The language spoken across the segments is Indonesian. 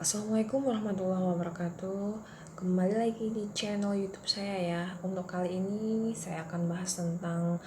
Assalamualaikum warahmatullahi wabarakatuh. Kembali lagi di channel YouTube saya ya. Untuk kali ini saya akan bahas tentang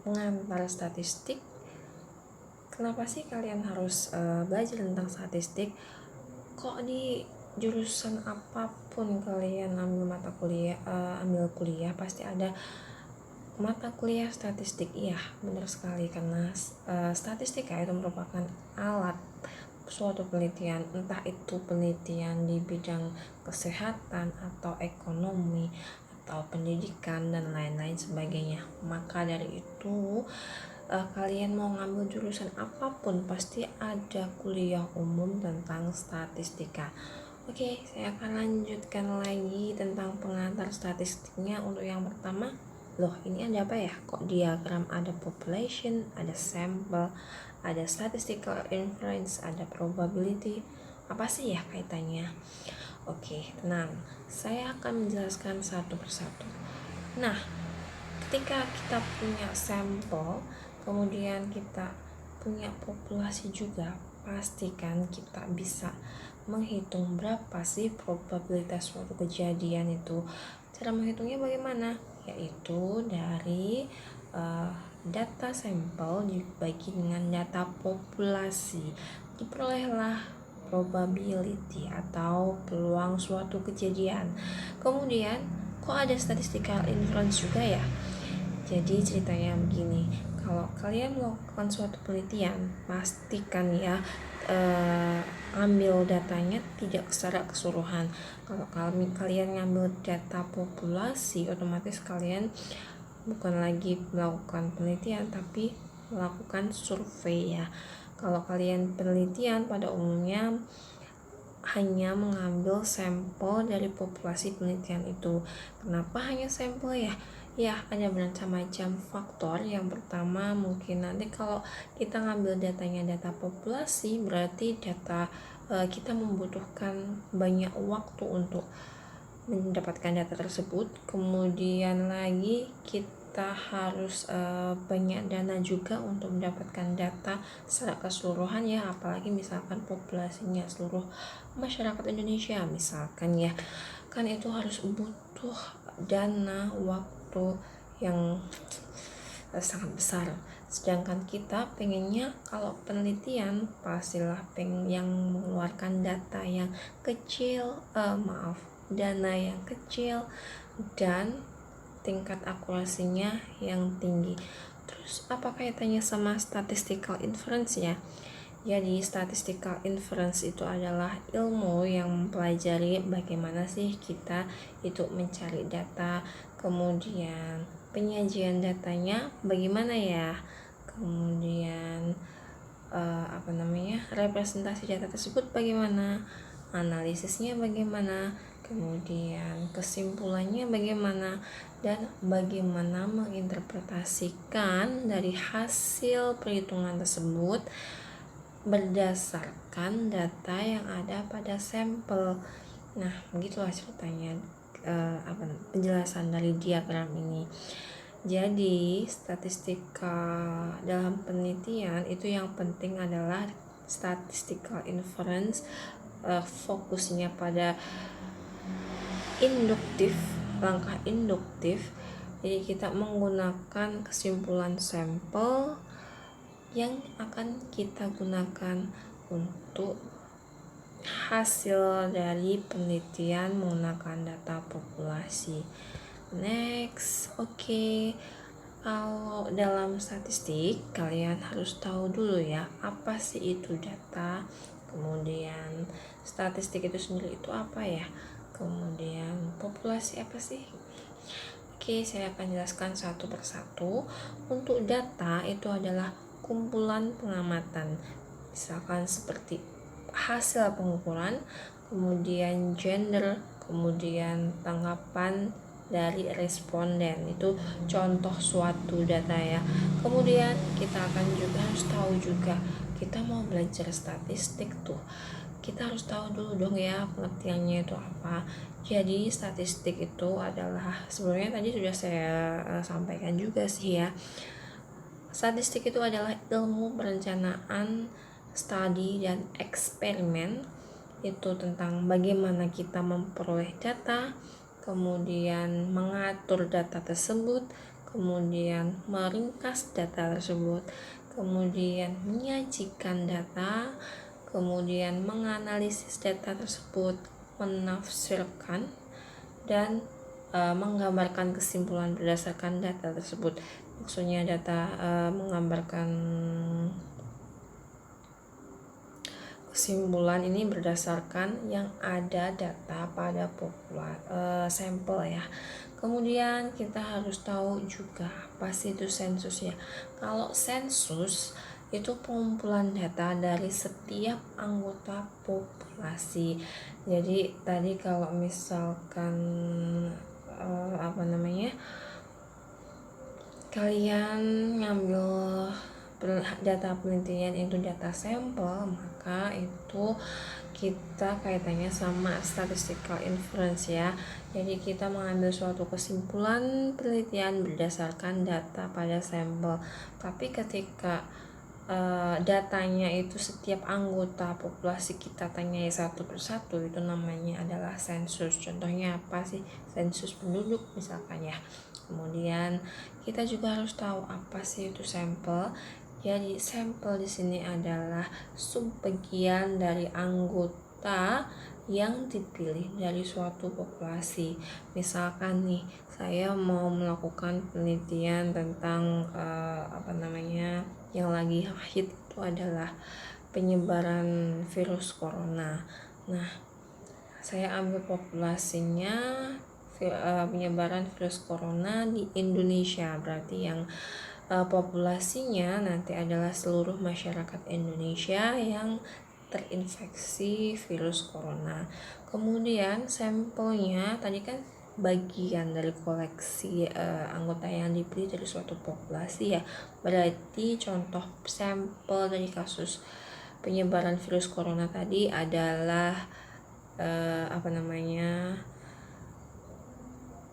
pengantar statistik. Kenapa sih kalian harus belajar tentang statistik? Kok di jurusan apapun kalian ambil mata kuliah, ambil kuliah pasti ada mata kuliah statistik. Iya, benar sekali karena statistika itu merupakan alat suatu penelitian, entah itu penelitian di bidang kesehatan atau ekonomi atau pendidikan dan lain-lain sebagainya. Maka dari itu kalian mau ngambil jurusan apapun pasti ada kuliah umum tentang statistika. Oke, saya akan lanjutkan lagi tentang pengantar statistiknya. Untuk yang pertama, loh ini ada apa ya? Kok diagram ada population, ada sample, ada statistical inference, ada probability. Apa sih ya kaitannya? Oke, tenang. Saya akan menjelaskan satu persatu. Nah, ketika kita punya sampel, kemudian kita punya populasi juga, pastikan kita bisa menghitung berapa sih probabilitas suatu kejadian itu. Cara menghitungnya bagaimana? Yaitu dari data sampel dibagi dengan data populasi, diperolehlah probability atau peluang suatu kejadian. Kemudian kok ada statistical inference juga ya? Jadi ceritanya begini, kalau kalian melakukan suatu penelitian, pastikan ya ambil datanya tidak secara keseluruhan. Kalau kalian ngambil data populasi, otomatis kalian bukan lagi melakukan penelitian tapi melakukan survei ya. Kalau kalian penelitian pada umumnya hanya mengambil sampel dari populasi penelitian itu. Kenapa hanya sampel ya? Ya, ada bermacam-macam faktor. Yang pertama mungkin nanti kalau kita ngambil datanya data populasi, berarti data kita membutuhkan banyak waktu untuk mendapatkan data tersebut. Kemudian lagi kita harus banyak dana juga untuk mendapatkan data secara keseluruhan ya, apalagi misalkan populasinya seluruh masyarakat Indonesia misalkan ya, kan itu harus butuh dana waktu yang sangat besar. Sedangkan kita pengennya kalau penelitian pastilah pengen yang mengeluarkan data yang kecil, dana yang kecil dan tingkat akurasinya yang tinggi. Terus apa kaitannya sama statistical inference ya? Jadi statistical inference itu adalah ilmu yang mempelajari bagaimana sih kita itu mencari data, kemudian penyajian datanya bagaimana ya, kemudian representasi data tersebut bagaimana, analisisnya bagaimana, kemudian kesimpulannya bagaimana, dan bagaimana menginterpretasikan dari hasil perhitungan tersebut berdasarkan data yang ada pada sampel. Nah, begitulah ceritanya penjelasan dari diagram ini. Jadi, statistika dalam penelitian itu yang penting adalah statistical inference, fokusnya pada induktif, langkah induktif. Jadi kita menggunakan kesimpulan sampel yang akan kita gunakan untuk hasil dari penelitian menggunakan data populasi. Next, oke. Kalau dalam statistik kalian harus tahu dulu ya, apa sih itu data, kemudian statistik itu sendiri itu apa ya, kemudian populasi apa sih. Oke, saya akan jelaskan satu persatu. Untuk data itu adalah kumpulan pengamatan, misalkan seperti hasil pengukuran, kemudian gender, kemudian tanggapan dari responden, itu contoh suatu data ya. Kemudian kita akan juga harus tahu juga, kita mau belajar statistik tuh kita harus tahu dulu dong ya pengertiannya itu apa. Jadi statistik itu adalah, sebenarnya tadi sudah saya sampaikan juga sih ya, statistik itu adalah ilmu perencanaan, studi dan eksperimen itu tentang bagaimana kita memperoleh data, kemudian mengatur data tersebut, kemudian meringkas data tersebut, kemudian menyajikan data, kemudian menganalisis data tersebut, menafsirkan, dan menggambarkan kesimpulan berdasarkan data tersebut. Maksudnya data menggambarkan kesimpulan ini berdasarkan yang ada data pada sampel ya. Kemudian kita harus tahu juga apa sih itu sensus ya. Kalau sensus itu pengumpulan data dari setiap anggota populasi. Jadi tadi kalau misalkan kalian ngambil data penelitian itu data sampel, maka itu kita kaitannya sama statistical inference ya. Jadi kita mengambil suatu kesimpulan penelitian berdasarkan data pada sampel. Tapi ketika datanya itu setiap anggota populasi kita tanyai satu persatu, itu namanya adalah sensus. Contohnya apa sih? Sensus penduduk misalkan ya. Kemudian kita juga harus tahu apa sih itu sampel. Jadi sampel di sini adalah subbagian dari anggota yang dipilih dari suatu populasi. Misalkan nih, saya mau melakukan penelitian tentang yang lagi hit itu adalah penyebaran virus corona. Nah, saya ambil populasinya penyebaran virus corona di Indonesia, berarti yang populasinya nanti adalah seluruh masyarakat Indonesia yang terinfeksi virus corona. Kemudian sampelnya tadi kan bagian dari koleksi anggota yang dipilih dari suatu populasi ya. Berarti contoh sampel dari kasus penyebaran virus corona tadi adalah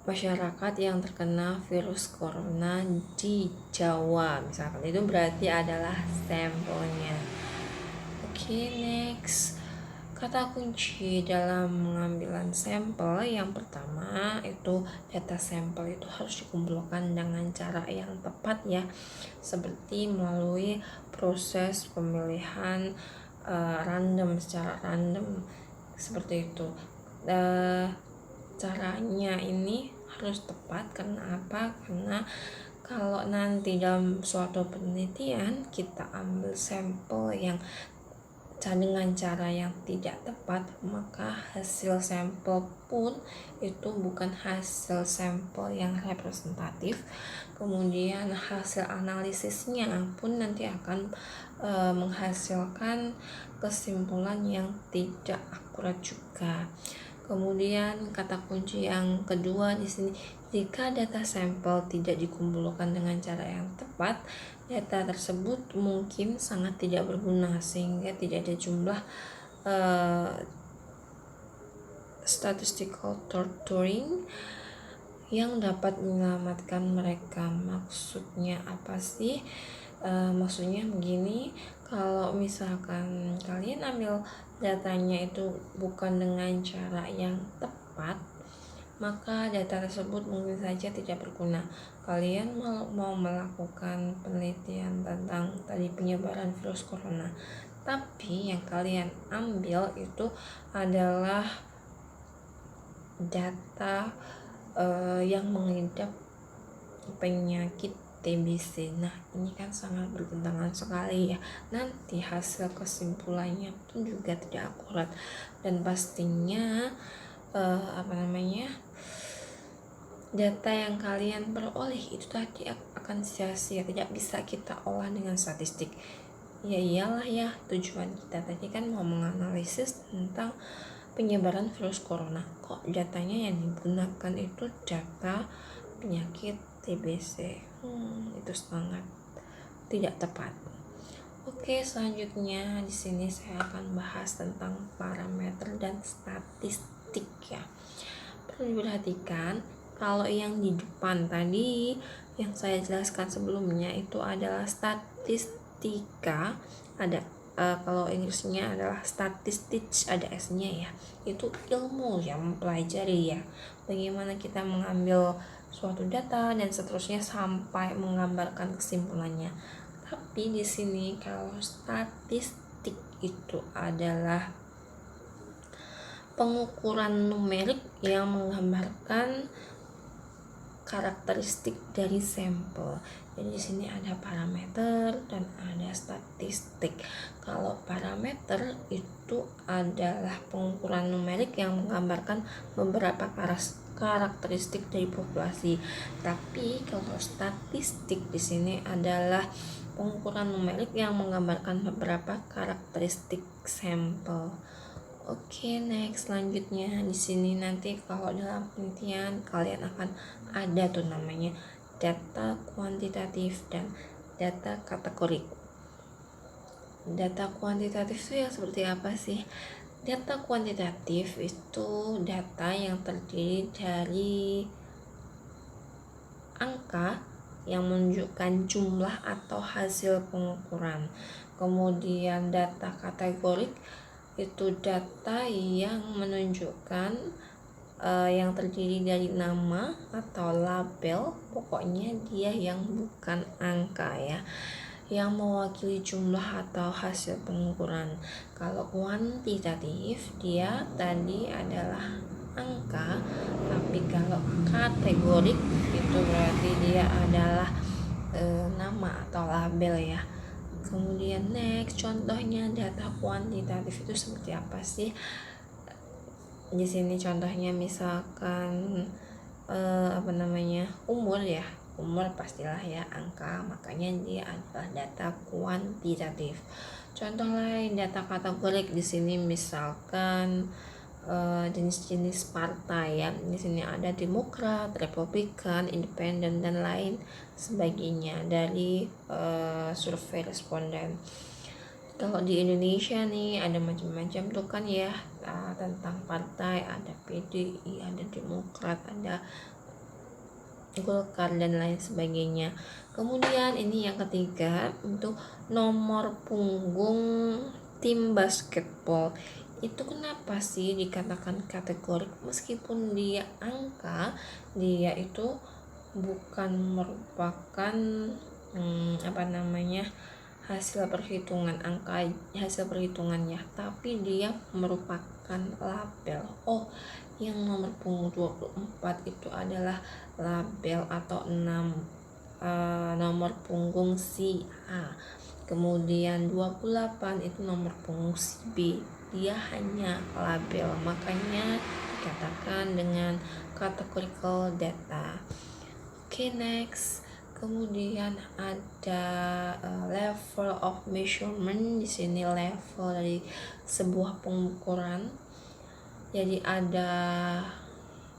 masyarakat yang terkena virus corona di Jawa misalkan. Itu berarti adalah sampelnya. Oke, next. Kata kunci dalam pengambilan sampel yang pertama itu data sampel itu harus dikumpulkan dengan cara yang tepat ya, seperti melalui proses pemilihan secara random seperti itu. Caranya ini harus tepat karena apa? Karena kalau nanti dalam suatu penelitian kita ambil sampel yang dengan cara yang tidak tepat, maka hasil sampel pun itu bukan hasil sampel yang representatif. Kemudian hasil analisisnya pun nanti akan menghasilkan kesimpulan yang tidak akurat juga. Kemudian kata kunci yang kedua di sini, jika data sampel tidak dikumpulkan dengan cara yang tepat, data tersebut mungkin sangat tidak berguna sehingga tidak ada jumlah statistical torturing yang dapat menyelamatkan mereka. Maksudnya apa sih? Maksudnya begini, kalau misalkan kalian ambil datanya itu bukan dengan cara yang tepat, maka data tersebut mungkin saja tidak berguna. Kalian mau melakukan penelitian tentang tadi penyebaran virus corona, tapi yang kalian ambil itu adalah data yang mengidap penyakit TBC. Nah, ini kan sangat bertentangan sekali ya. Nanti hasil kesimpulannya pun juga tidak akurat dan pastinya data yang kalian peroleh itu tadi akan sia-sia, tidak bisa kita olah dengan statistik. Ya iyalah ya, tujuan kita tadi kan mau menganalisis tentang penyebaran virus corona. Kok datanya yang digunakan itu data penyakit TBC? Itu sangat tidak tepat. Oke, selanjutnya di sini saya akan bahas tentang parameter dan statistik ya. Perlu diperhatikan kalau yang di depan tadi yang saya jelaskan sebelumnya itu adalah statistika, ada kalau Inggrisnya adalah statistics, ada S-nya ya. Itu ilmu yang mempelajari ya, bagaimana kita mengambil suatu data dan seterusnya sampai menggambarkan kesimpulannya. Tapi di sini kalau statistik itu adalah pengukuran numerik yang menggambarkan karakteristik dari sampel. Jadi di sini ada parameter dan ada statistik. Kalau parameter itu adalah pengukuran numerik yang menggambarkan beberapa karakteristik dari populasi. Tapi kalau statistik di sini adalah pengukuran numerik yang menggambarkan beberapa karakteristik sampel. Oke, next selanjutnya di sini nanti kalau dalam penelitian kalian akan ada tuh namanya data kuantitatif dan data kategorik. Data kuantitatif itu yang seperti apa sih? Data kuantitatif itu data yang terdiri dari angka yang menunjukkan jumlah atau hasil pengukuran. Kemudian data kategorik itu data yang menunjukkan yang terdiri dari nama atau label, pokoknya dia yang bukan angka ya, yang mewakili jumlah atau hasil pengukuran. Kalau kuantitatif dia tadi adalah angka, tapi kalau kategorik itu berarti dia adalah nama atau label ya. Kemudian next, contohnya data kuantitatif itu seperti apa sih? Di sini contohnya misalkan umur ya. Umur pastilah ya angka, makanya dia adalah data kuantitatif. Contoh lain data kategorik di sini misalkan jenis-jenis partai ya. Di sini ada Demokrat, Republikan, Independen dan lain sebagainya dari survei responden. Kalau di Indonesia nih ada macam-macam tuh kan ya, tentang partai, ada PDI, ada Demokrat, ada Golkar dan lain sebagainya. Kemudian ini yang ketiga untuk nomor punggung tim basketball. Itu kenapa sih dikatakan kategorik? Meskipun dia angka, dia itu bukan merupakan hasil perhitungan angka, hasil perhitungannya, tapi dia merupakan label. Oh, yang nomor punggung 24 itu adalah label atau 6 nomor punggung si A. Kemudian 28 itu nomor punggung si B. Dia hanya label, makanya dikatakan dengan categorical data. Oke, next. Kemudian ada level of measurement. Di sini level dari sebuah pengukuran. Jadi ada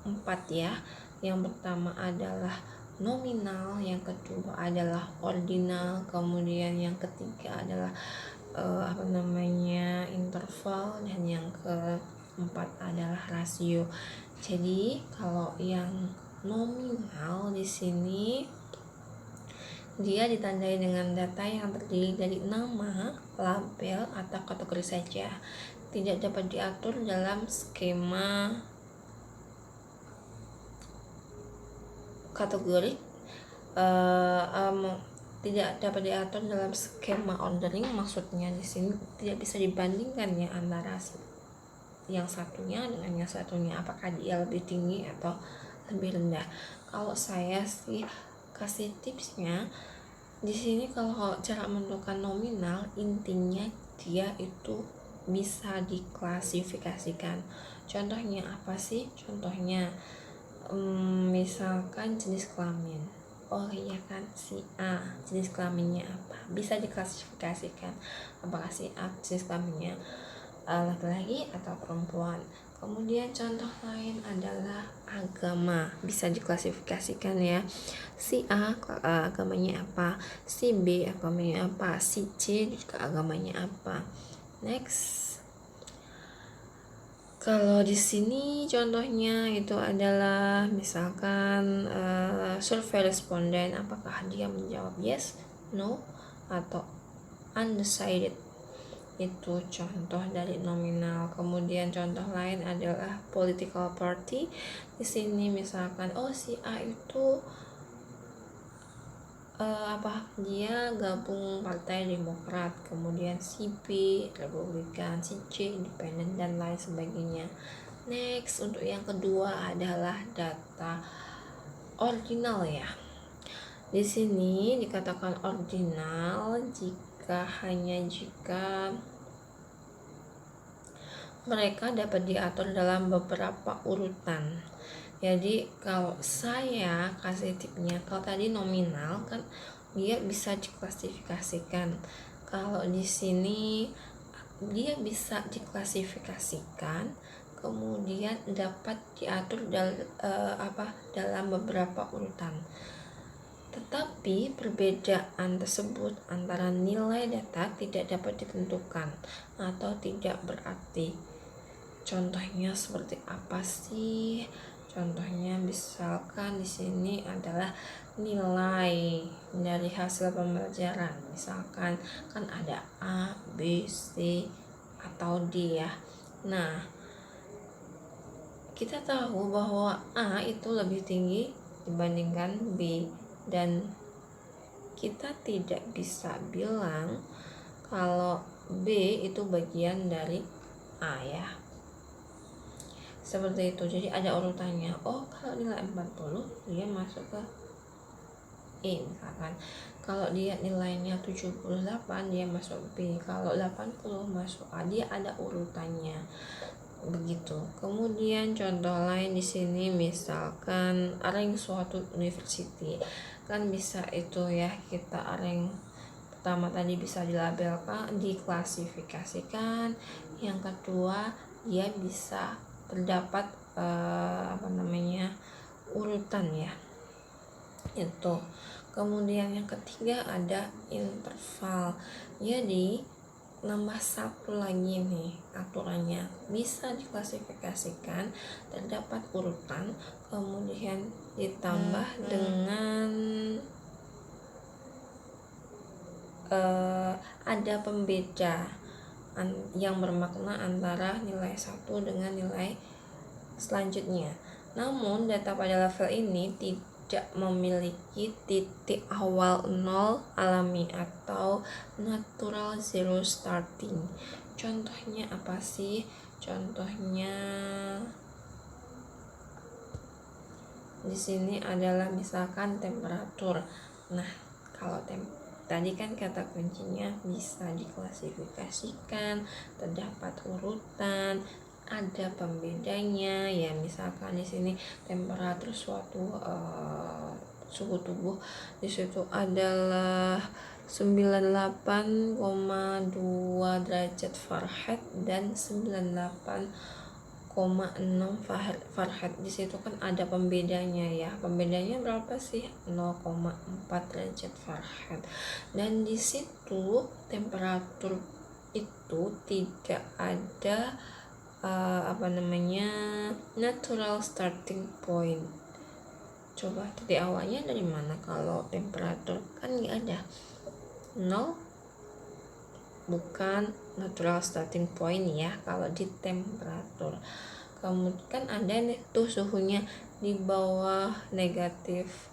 4 ya. Yang pertama adalah nominal, yang kedua adalah ordinal, kemudian yang ketiga adalah interval, dan yang keempat adalah rasio. Jadi kalau yang nominal di sini dia ditandai dengan data yang terdiri dari nama, label atau kategori saja, tidak dapat diatur dalam skema kategori, tidak dapat diatur dalam skema ordering. Maksudnya di sini tidak bisa dibandingkan ya antara yang satunya dengan yang satunya, apakah dia lebih tinggi atau lebih rendah. Kalau saya sih kasih tipsnya di sini, kalau cara menentukan nominal, intinya dia itu bisa diklasifikasikan. Contohnya apa sih? Contohnya misalkan jenis kelamin. Oh iya kan, si A jenis kelaminnya apa? Bisa diklasifikasikan apakah si A jenis kelaminnya laki-laki atau perempuan. Kemudian contoh lain adalah agama, bisa diklasifikasikan ya. Si A agamanya apa, si B agamanya apa, si C juga agamanya apa. Next. Kalau di sini contohnya itu adalah misalkan survei responden, apakah dia menjawab yes, no, atau undecided. Itu contoh dari nominal. Kemudian contoh lain adalah political party. Di sini misalkan si A itu dia gabung Partai Demokrat, kemudian si B Republikan, si C Independen, dan lain sebagainya. Next, untuk yang kedua adalah data ordinal ya. Di sini dikatakan ordinal hanya jika mereka dapat diatur dalam beberapa urutan. Jadi kalau saya kasih tipnya, kalau tadi nominal kan dia bisa diklasifikasikan. Kalau di sini dia bisa diklasifikasikan, kemudian dapat diatur dalam beberapa urutan. Tetapi perbedaan tersebut antara nilai data tidak dapat ditentukan atau tidak berarti. Contohnya seperti apa sih? Contohnya misalkan di sini adalah nilai dari hasil pembelajaran. Misalkan kan ada A, B, C, atau D ya. Nah, kita tahu bahwa A itu lebih tinggi dibandingkan B, dan kita tidak bisa bilang kalau B itu bagian dari A ya. Seperti itu. Jadi ada urutannya. Kalau nilai 40 dia masuk ke E misalkan. Kalau dia nilainya 78 dia masuk B. Kalau 80 masuk A. Dia ada urutannya. Begitu. Kemudian contoh lain di sini misalkan rank suatu university. Kan bisa itu ya, kita rank pertama tadi bisa dilabelkan, diklasifikasikan. Yang kedua dia bisa terdapat urutan ya itu. Kemudian yang ketiga ada interval. Jadi nambah satu lagi nih aturannya, bisa diklasifikasikan terdapat urutan, kemudian ditambah dengan ada pembeda yang bermakna antara nilai satu dengan nilai selanjutnya. Namun data pada level ini tidak memiliki titik awal nol alami atau natural zero starting. Contohnya apa sih? Contohnya di sini adalah misalkan temperatur. Nah, kalau tadi kan kata kuncinya bisa diklasifikasikan, terdapat urutan, ada pembedanya ya. Misalkan di sini temperatur suatu suhu tubuh di situ adalah 98,2 derajat Fahrenheit dan 98,6 Fahrenheit. Di situ kan ada pembedanya ya. Pembedanya berapa sih? 0,4 derajat Fahrenheit. Dan di situ temperatur itu tidak ada natural starting point. Coba titik awalnya dari mana? Kalau temperatur kan nggak ada, 0 bukan natural starting point ya kalau di temperatur. Kemudian kan ada nih tuh suhunya di bawah negatif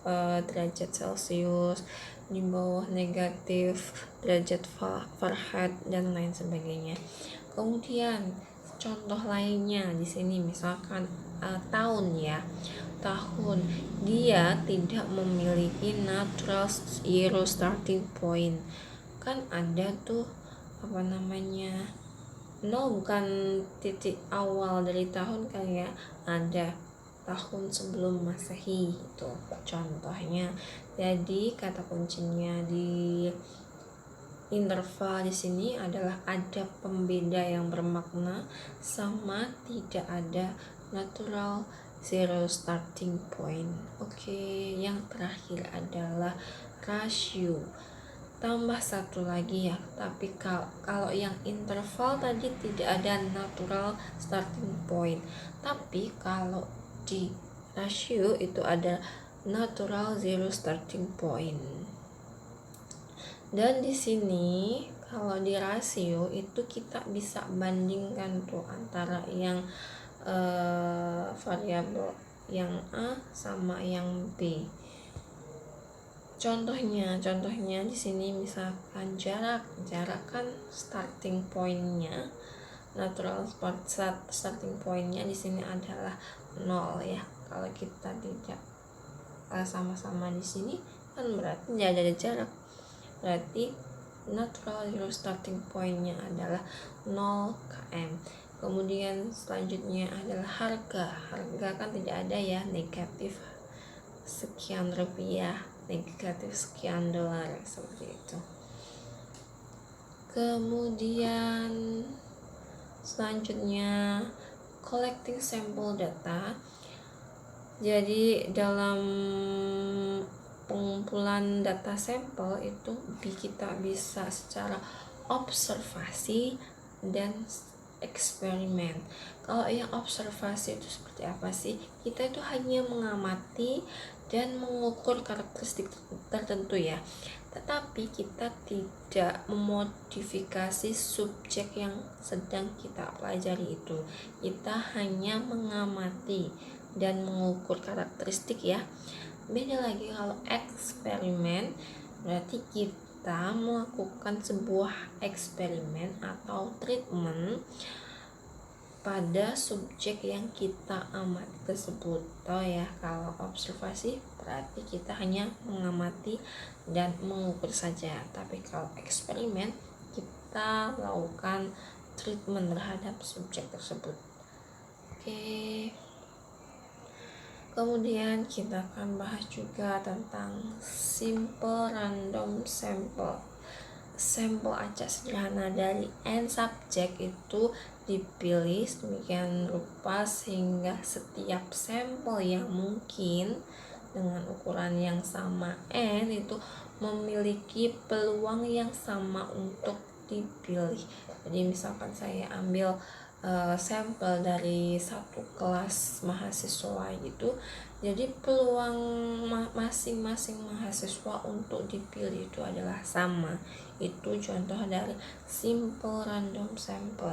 derajat Celcius, di bawah negatif derajat Fahrenheit dan lain sebagainya. Kemudian contoh lainnya di sini misalkan tahun ya. Tahun dia tidak memiliki natural zero starting point. Kan ada tuh 0 bukan titik awal dari tahun kan ya, ada tahun sebelum Masehi itu contohnya. Jadi kata kuncinya di interval di sini adalah ada pembeda yang bermakna sama tidak ada natural zero starting point. Oke, yang terakhir adalah rasio. Tambah satu lagi ya, tapi kalau yang interval tadi tidak ada natural starting point, tapi kalau di rasio itu ada natural zero starting point. Dan di sini kalau di rasio itu kita bisa bandingkan tuh antara yang variabel yang A sama yang B. Contohnya di sini misalkan jarak kan starting pointnya, natural starting pointnya di sini adalah 0 ya. Kalau kita tidak sama-sama di sini kan berarti tidak ada jarak, berarti natural zero starting pointnya adalah 0 km. Kemudian selanjutnya adalah harga kan tidak ada ya, negatif sekian rupiah, negatif sekian dolar, seperti itu. Kemudian selanjutnya collecting sample data. Jadi dalam pengumpulan data sampel itu kita bisa secara observasi dan eksperimen. Kalau yang observasi itu seperti apa sih? Kita itu hanya mengamati dan mengukur karakteristik tertentu ya, tetapi kita tidak memodifikasi subjek yang sedang kita pelajari itu. Kita hanya mengamati dan mengukur karakteristik ya. Beda lagi kalau eksperimen, berarti kita melakukan sebuah eksperimen atau treatment pada subjek yang kita amati tersebut. Ya, kalau observasi berarti kita hanya mengamati dan mengukur saja, tapi kalau eksperimen kita melakukan treatment terhadap subjek tersebut. Oke. Kemudian kita akan bahas juga tentang simple random sample. Sampel acak sederhana dari n subjek itu dipilih sedemikian rupa sehingga setiap sampel yang mungkin dengan ukuran yang sama n itu memiliki peluang yang sama untuk dipilih. Jadi misalkan saya ambil sampel dari satu kelas mahasiswa gitu, jadi peluang masing-masing mahasiswa untuk dipilih itu adalah sama. Itu contoh dari simple random sample.